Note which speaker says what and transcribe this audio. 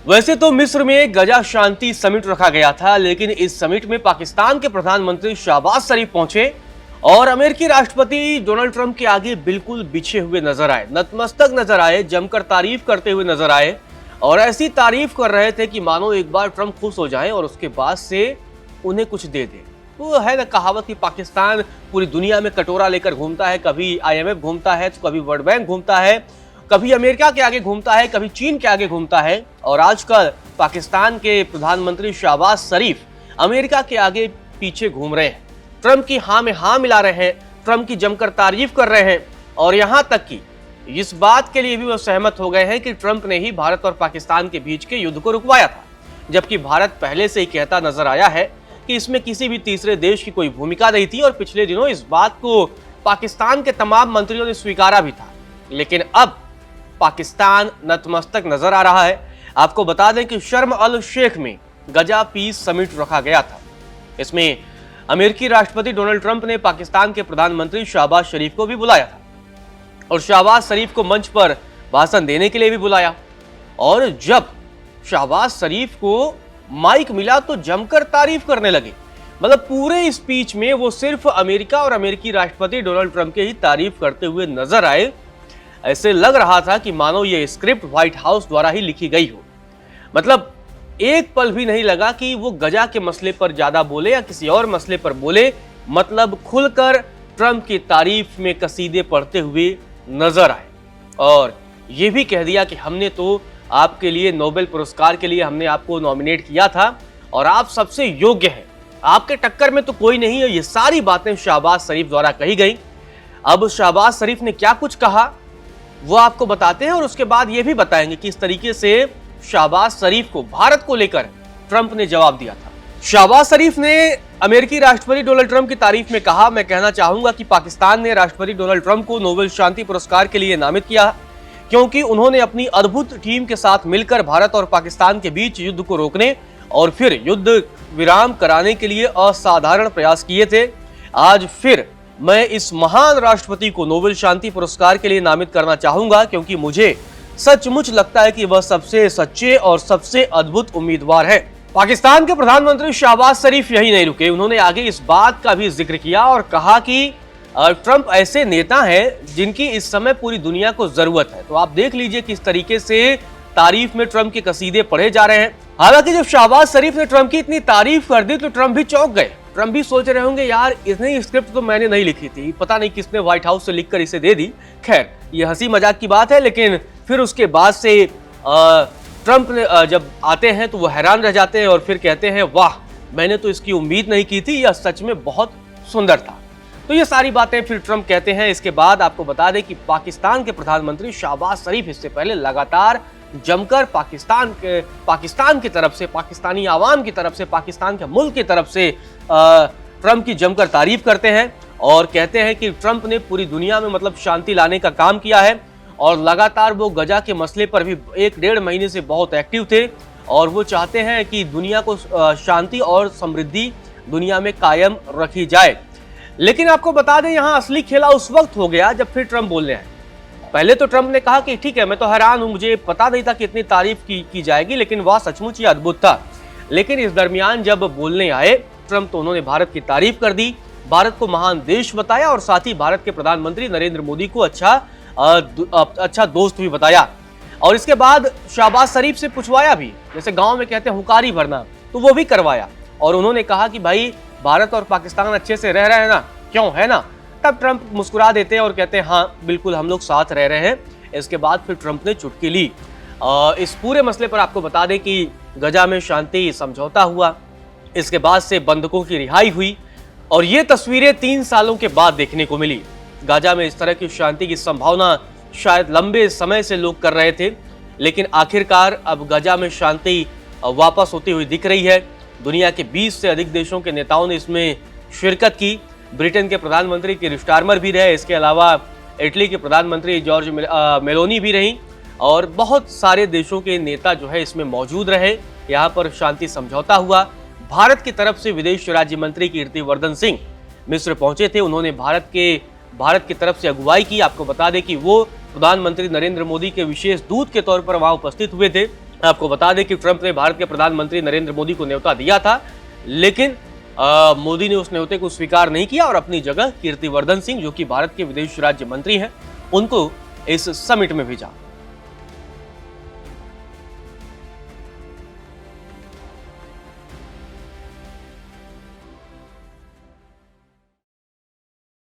Speaker 1: वैसे तो मिस्र में गजा शांति समिट रखा गया था, लेकिन इस समिट में पाकिस्तान के प्रधानमंत्री शहबाज शरीफ पहुंचे और अमेरिकी राष्ट्रपति डोनाल्ड ट्रंप के आगे बिल्कुल बिछे हुए नजर आए, नतमस्तक नजर आए, जमकर तारीफ करते हुए नजर आए और ऐसी तारीफ कर रहे थे कि मानो एक बार ट्रंप खुश हो जाएं और उसके बाद से उन्हें कुछ दे दे। तो है ना कहावत कि पाकिस्तान पूरी दुनिया में कटोरा लेकर घूमता है, कभी IMF घूमता है तो कभी वर्ल्ड बैंक घूमता है, कभी अमेरिका के आगे घूमता है, कभी चीन के आगे घूमता है और आजकल पाकिस्तान के प्रधानमंत्री शहबाज शरीफ अमेरिका के आगे पीछे घूम रहे हैं, ट्रंप की हाँ में हाँ मिला रहे हैं, ट्रंप की जमकर तारीफ कर रहे हैं और यहां तक कि इस बात के लिए भी वो सहमत हो गए हैं कि ट्रंप ने ही भारत और पाकिस्तान के बीच के युद्ध को रुकवाया था, जबकि भारत पहले से ही कहता नजर आया है कि इसमें किसी भी तीसरे देश की कोई भूमिका नहीं थी और पिछले दिनों इस बात को पाकिस्तान के तमाम मंत्रियों ने स्वीकारा भी था। लेकिन अब पाकिस्तान नतमस्तक नजर आ रहा है। आपको बता दें कि शर्म अल शेख में गजा पीस समिट रखा गया था। इसमें अमेरिकी राष्ट्रपति डोनाल्ड ट्रंप ने पाकिस्तान के प्रधानमंत्री शहबाज शरीफ को भी बुलाया था और शहबाज शरीफ को मंच पर भाषण देने के लिए भी बुलाया और जब शहबाज शरीफ को माइक मिला तो जमकर तारीफ करने लगे। मतलब पूरे स्पीच में वो सिर्फ अमेरिका और अमेरिकी राष्ट्रपति डोनाल्ड ट्रंप के ही तारीफ करते हुए नजर आए। ऐसे लग रहा था कि मानो ये स्क्रिप्ट व्हाइट हाउस द्वारा ही लिखी गई हो। मतलब एक पल भी नहीं लगा कि वो गजा के मसले पर ज्यादा बोले या किसी और मसले पर बोले, मतलब खुलकर ट्रंप की तारीफ में कसीदे पढ़ते हुए नजर आए और ये भी कह दिया कि हमने तो आपके लिए नोबेल पुरस्कार के लिए हमने आपको नॉमिनेट किया था और आप सबसे योग्य हैं, आपके टक्कर में तो कोई नहीं है। ये सारी बातें शहबाज शरीफ द्वारा कही गई। अब शहबाज शरीफ ने क्या कुछ कहा वो आपको बताते हैं और उसके बाद ये भी बताएंगे कि इस तरीके से शहबाज शरीफ को भारत को लेकर ट्रंप ने जवाब दिया था। शहबाज शरीफ ने अमेरिकी राष्ट्रपति डोनाल्ड ट्रंप की तारीफ में कहा, मैं कहना चाहूंगा कि पाकिस्तान ने राष्ट्रपति डोनाल्ड ट्रंप को नोबेल शांति पुरस्कार के लिए नामित किया क्योंकि उन्होंने अपनी अद्भुत टीम के साथ मिलकर भारत और पाकिस्तान के बीच युद्ध को रोकने और फिर युद्ध विराम कराने के लिए असाधारण प्रयास किए थे। आज फिर मैं इस महान राष्ट्रपति को नोबेल शांति पुरस्कार के लिए नामित करना चाहूंगा क्योंकि मुझे सचमुच लगता है कि वह सबसे सच्चे और सबसे अद्भुत उम्मीदवार है। पाकिस्तान के प्रधानमंत्री शहबाज शरीफ यही नहीं रुके, उन्होंने आगे इस बात का भी जिक्र किया और कहा कि ट्रंप ऐसे नेता हैं जिनकी इस समय पूरी दुनिया को जरूरत है। तो आप देख लीजिए किस तरीके से तारीफ में ट्रंप के कसीदे पढ़े जा रहे हैं। हालांकि जब शहबाज शरीफ ने ट्रंप की इतनी तारीफ कर दी तो ट्रंप भी चौंक गए। ट्रंप भी सोच रहे होंगे यार इतनी स्क्रिप्ट तो मैंने नहीं लिखी थी, पता नहीं किसने व्हाइट हाउस से लिखकर इसे दे दी। खैर ये हंसी मजाक की बात है, लेकिन फिर उसके बाद से ट्रंप ने जब आते हैं तो वो हैरान रह जाते हैं और फिर कहते हैं वाह मैंने तो इसकी उम्मीद नहीं की थी, यह सच में बहुत सुंदर था। तो ये सारी बातें फिर ट्रंप कहते हैं। इसके बाद आपको बता दें कि पाकिस्तान के प्रधानमंत्री शहबाज शरीफ इससे पहले लगातार जमकर पाकिस्तान की तरफ से, पाकिस्तानी आवाम की तरफ से, पाकिस्तान के मुल्क की तरफ से ट्रंप की जमकर तारीफ करते हैं और कहते हैं कि ट्रंप ने पूरी दुनिया में मतलब शांति लाने का काम किया है और लगातार वो गजा के मसले पर भी 1-1.5 महीने से बहुत एक्टिव थे और वो चाहते हैं कि दुनिया को शांति और समृद्धि दुनिया में कायम रखी जाए। लेकिन आपको बता दें यहाँ असली खेला उस वक्त हो गया जब फिर ट्रंप बोलने आए। पहले तो ट्रंप ने कहा कि ठीक है मैं तो हैरान हूं, मुझे पता नहीं था कि इतनी तारीफ की जाएगी, लेकिन वह सचमुच ही अद्भुत था। लेकिन इस दरमियान जब बोलने आए ट्रंप तो उन्होंने भारत की तारीफ कर दी, भारत को महान देश बताया और साथ ही भारत के प्रधानमंत्री नरेंद्र मोदी को अच्छा दोस्त भी बताया। और इसके बाद शहबाज शरीफ से पूछवाया भी, जैसे गाँव में कहते हैं हुकारी भरना, तो वो भी करवाया और उन्होंने कहा कि भाई भारत और पाकिस्तान अच्छे से रह रहे हैं ना, क्यों है ना। तब ट्रंप मुस्कुरा देते हैं और कहते हैं हाँ बिल्कुल हम लोग साथ रह रहे हैं। इसके बाद फिर ट्रंप ने चुटकी ली। इस पूरे मसले पर आपको बता दें कि गजा में शांति समझौता हुआ, इसके बाद से बंधकों की रिहाई हुई और ये तस्वीरें 3 सालों के बाद देखने को मिली। गाजा में इस तरह की शांति की संभावना शायद लंबे समय से लोग कर रहे थे, लेकिन आखिरकार अब गजा में शांति वापस होती हुई दिख रही है। दुनिया के 20 से अधिक देशों के नेताओं ने इसमें शिरकत की। ब्रिटेन के प्रधानमंत्री कीर स्टारमर भी रहे, इसके अलावा इटली के प्रधानमंत्री जॉर्ज मेलोनी भी रहीं और बहुत सारे देशों के नेता जो है इसमें मौजूद रहे। यहाँ पर शांति समझौता हुआ। भारत की तरफ से विदेश राज्य मंत्री कीर्तिवर्धन सिंह मिस्र पहुंचे थे, उन्होंने भारत की तरफ से अगुवाई की। आपको बता दें कि वो प्रधानमंत्री नरेंद्र मोदी के विशेष दूत के तौर पर वहां उपस्थित हुए थे आपको बता दें कि ट्रंप ने भारत के प्रधानमंत्री नरेंद्र मोदी को न्योता दिया था, लेकिन मोदी ने उस न्योते को स्वीकार नहीं किया और अपनी जगह कीर्तिवर्धन सिंह, जो कि भारत के विदेश राज्य मंत्री हैं, उनको इस समिट में भेजा।